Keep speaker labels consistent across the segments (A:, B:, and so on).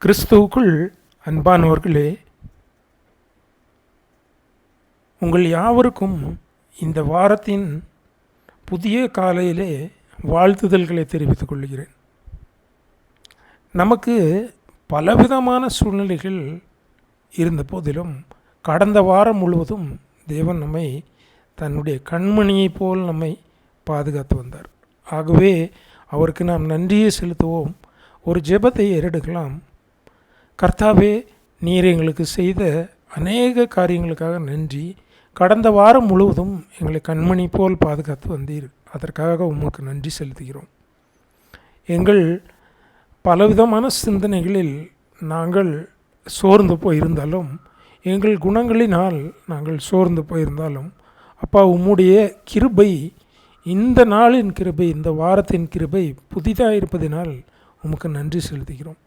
A: கிறிஸ்துவுக்குள் அன்பானவர்களே, உங்கள் யாவருக்கும் இந்த வாரத்தின் புதிய காலையிலே வாழ்த்துதல்களை தெரிவித்துக் கொள்கிறேன். நமக்கு பலவிதமான சூழ்நிலைகள் இருந்த போதிலும் கடந்த வாரம் முழுவதும் தேவன் நம்மை தன்னுடைய கண்மணியைப் போல் நம்மை பாதுகாத்து வந்தார். ஆகவே அவருக்கு நாம் நன்றியை செலுத்துவோம். ஒரு ஜெபத்தை ஏறெடுக்கலாம். கர்த்தாவே, நீர் எங்களுக்கு செய்த அநேக காரியங்களுக்காக நன்றி. கடந்த வாரம் முழுவதும் எங்களை கண்மணி போல் பாதுகாத்து வந்தீர். அதற்காக உமக்கு நன்றி செலுத்துகிறோம். எங்கள் பலவிதமான சிந்தனைகளில் நாங்கள் சோர்ந்து போயிருந்தாலும், எங்கள் குணங்களினால் நாங்கள் சோர்ந்து போயிருந்தாலும், அப்பா, உம்முடைய கிருபை, இந்த நாளின் கிருபை, இந்த வாரத்தின் கிருபை புதிதாக இருப்பதினால் உமக்கு நன்றி செலுத்துகிறோம்.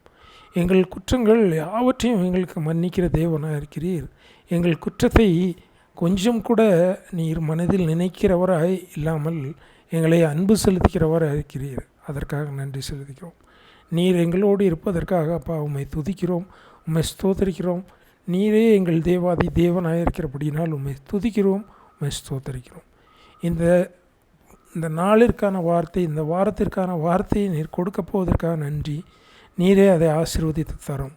A: எங்கள் குற்றங்கள் யாவற்றையும் எங்களுக்கு மன்னிக்கிற தேவனாக இருக்கிறீர். எங்கள் குற்றத்தை கொஞ்சம் கூட நீர் மனதில் நினைக்கிறவராய் இல்லாமல் எங்களை அன்பு செலுத்துகிறவராக இருக்கிறீர். அதற்காக நன்றி செலுத்துகிறோம். நீர் எங்களோடு இருப்பதற்காக அப்பா உம்மை துதிக்கிறோம், உம்மை ஸ்தோத்தரிக்கிறோம். நீரே எங்கள் தேவாதி தேவனாக இருக்கிறபடினால் உம்மை துதிக்கிறோம், உம்மை ஸ்தோத்தரிக்கிறோம். இந்த நாளிற்கான வார்த்தை, இந்த வாரத்திற்கான வார்த்தையை நீர் கொடுக்க போவதற்காக நன்றி. நீரே அதை ஆசீர்வதித்து தரும்.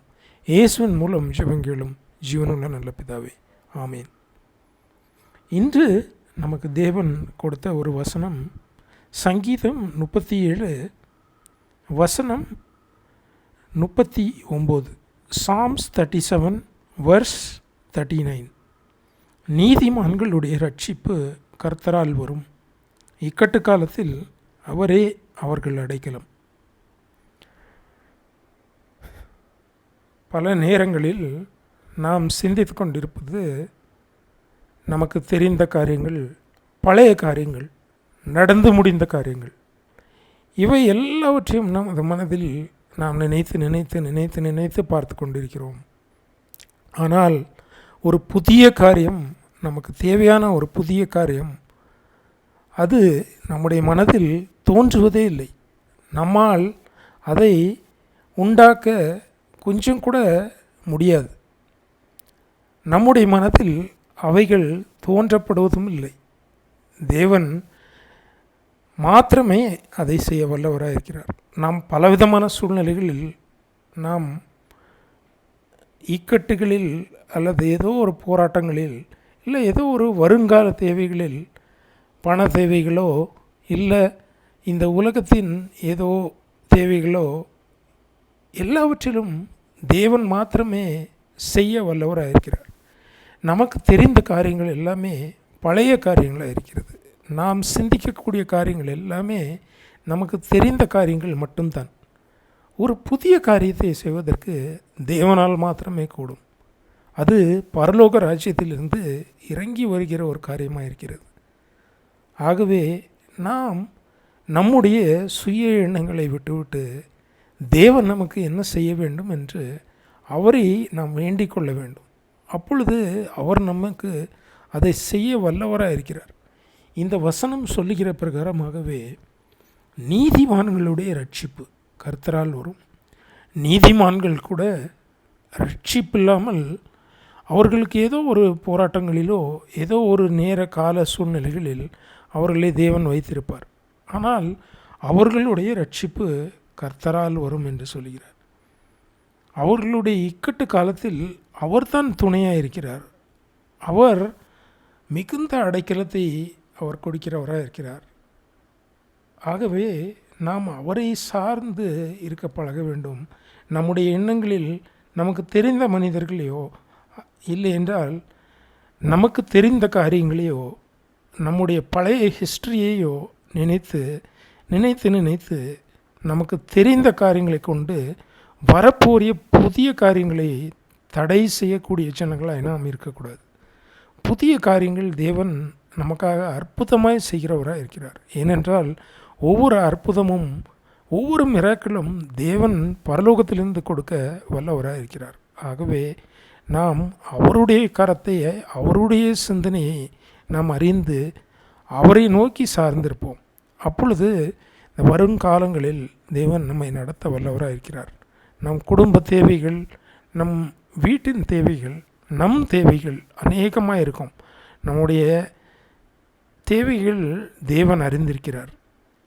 A: இயேசுவின் மூலம் ஜெபங்களும் ஜீவனுள்ள நல்ல பிதாவே, ஆமீன். இன்று நமக்கு தேவன் கொடுத்த ஒரு வசனம் சங்கீதம் 37 வசனம் 39. Sam's 37 verse 39. நீதிமான்களுடைய ரட்சிப்பு கர்த்தரால் வரும், இக்கட்டு காலத்தில் அவரே அவர்கள் அடைக்கலம். பல நேரங்களில் நாம் சிந்தித்து கொண்டிருப்பது நமக்கு தெரிந்த காரியங்கள், பழைய காரியங்கள், நடந்து முடிந்த காரியங்கள். இவை எல்லாவற்றையும் நமது மனதில் நாம் நினைத்து நினைத்து நினைத்து நினைத்து பார்த்து கொண்டிருக்கிறோம். ஆனால் ஒரு புதிய காரியம், நமக்கு தேவையான ஒரு புதிய காரியம், அது நம்முடைய மனதில் தோன்றுவதே இல்லை. நம்மால் அதை உண்டாக்க கொஞ்சம் கூட முடியாது. நம்முடைய மனத்தில் அவைகள் தோன்றப்படுவதும் இல்லை. தேவன் மாத்திரமே அதை செய்ய வல்லவராக இருக்கிறார். நாம் பலவிதமான சூழ்நிலைகளில், நாம் இக்கட்டுகளில் அல்லது ஏதோ ஒரு போராட்டங்களில், இல்லை ஏதோ ஒரு வருங்கால தேவைகளில், பண தேவைகளோ இல்லை இந்த உலகத்தின் ஏதோ தேவைகளோ, எல்லாவற்றிலும் தேவன் மாத்திரமே செய்ய வல்லவராக இருக்கிறார். நமக்கு தெரிந்த காரியங்கள் எல்லாமே பழைய காரியங்களாக இருக்கிறது. நாம் சிந்திக்கக்கூடிய காரியங்கள் எல்லாமே நமக்கு தெரிந்த காரியங்கள் மட்டும்தான். ஒரு புதிய காரியத்தை செய்வதற்கு தேவனால் மாத்திரமே கூடும். அது பரலோக ராஜ்யத்திலிருந்து இறங்கி வருகிற ஒரு காரியமாக இருக்கிறது. ஆகவே நாம் நம்முடைய சுய எண்ணங்களை விட்டுவிட்டு தேவன் நமக்கு என்ன செய்ய வேண்டும் என்று அவரை நாம் வேண்டிக் கொள்ள வேண்டும். அப்பொழுது அவர் நமக்கு அதை செய்ய வல்லவராக இருக்கிறார். இந்த வசனம் சொல்லுகிற பிரகாரமாகவே நீதிமான்களுடைய ரட்சிப்பு கர்த்தரால் வரும். நீதிமான்கள் கூட ரட்சிப்பில்லாமல் அவர்களுக்கு ஏதோ ஒரு போராட்டங்களிலோ ஏதோ ஒரு நேர கால சூழ்நிலைகளில் அவர்களை தேவன் வைத்திருப்பார். ஆனால் அவர்களுடைய ரட்சிப்பு கர்த்தரால் வரும் என்று சொல்கிறார். அவர்களுடைய இக்கட்டு காலத்தில் அவர்தான் துணையாக இருக்கிறார். அவர் மிகுந்த அடைக்கலத்தை அவர் கொடுக்கிறவராக இருக்கிறார். ஆகவே நாம் அவரை சார்ந்து இருக்க பழக வேண்டும். நம்முடைய எண்ணங்களில் நமக்கு தெரிந்த மனிதர்களையோ இல்லை என்றால் நமக்கு தெரிந்த காரியங்களையோ நம்முடைய பழைய ஹிஸ்டரியையோ நினைத்து நினைத்து நினைத்து நமக்கு தெரிந்த காரியங்களை கொண்டு வரப்போரிய புதிய காரியங்களை தடை செய்யக்கூடிய ஜனங்களாக நாம் இருக்கக்கூடாது. புதிய காரியங்கள் தேவன் நமக்காக அற்புதமாய் செய்கிறவராக இருக்கிறார். ஏனென்றால் ஒவ்வொரு அற்புதமும் ஒவ்வொரு மிராக்கிளும் தேவன் பரலோகத்திலிருந்து கொடுக்க வல்லவராக இருக்கிறார். ஆகவே நாம் அவருடைய கரத்தை, அவருடைய சிந்தனையை நாம் அறிந்து அவரை நோக்கி சார்ந்திருப்போம். அப்பொழுது இந்த வருங்காலங்களில் தேவன் நம்மை நடத்த வல்லவராக இருக்கிறார். நம் குடும்ப தேவைகள், நம் வீட்டின் தேவைகள், நம் தேவைகள் அநேகமாக இருக்கும். நம்முடைய தேவைகள் தேவன் அறிந்திருக்கிறார்.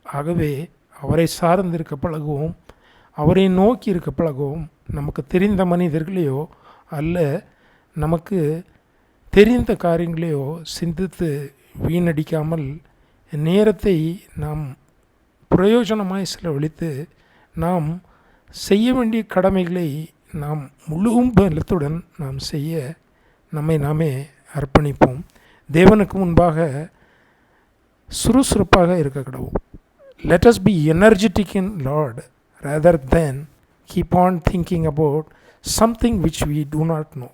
A: ஆகவே அவரை சார்ந்திருக்க பழகுவோம், அவரை நோக்கி இருக்க பழகுவோம். நமக்கு தெரிந்த மனிதர்களையோ அல்ல நமக்கு தெரிந்த காரியங்களையோ சிந்தித்து வீணடிக்காமல் நேரத்தை நாம் பிரயோஜனமாய் செலவழித்து நாம் செய்ய வேண்டிய கடமைகளை நாம் முழு பலத்துடன் நாம் செய்ய நம்மை நாமே அர்ப்பணிப்போம். தேவனுக்கு முன்பாக சுறுசுறுப்பாக இருக்க கடவோம். Let us be energetic in Lord rather than keep on thinking about something which we do not know.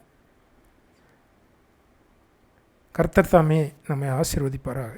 A: கர்த்தர் தாமே நம்மை ஆசீர்வதிப்பாராக.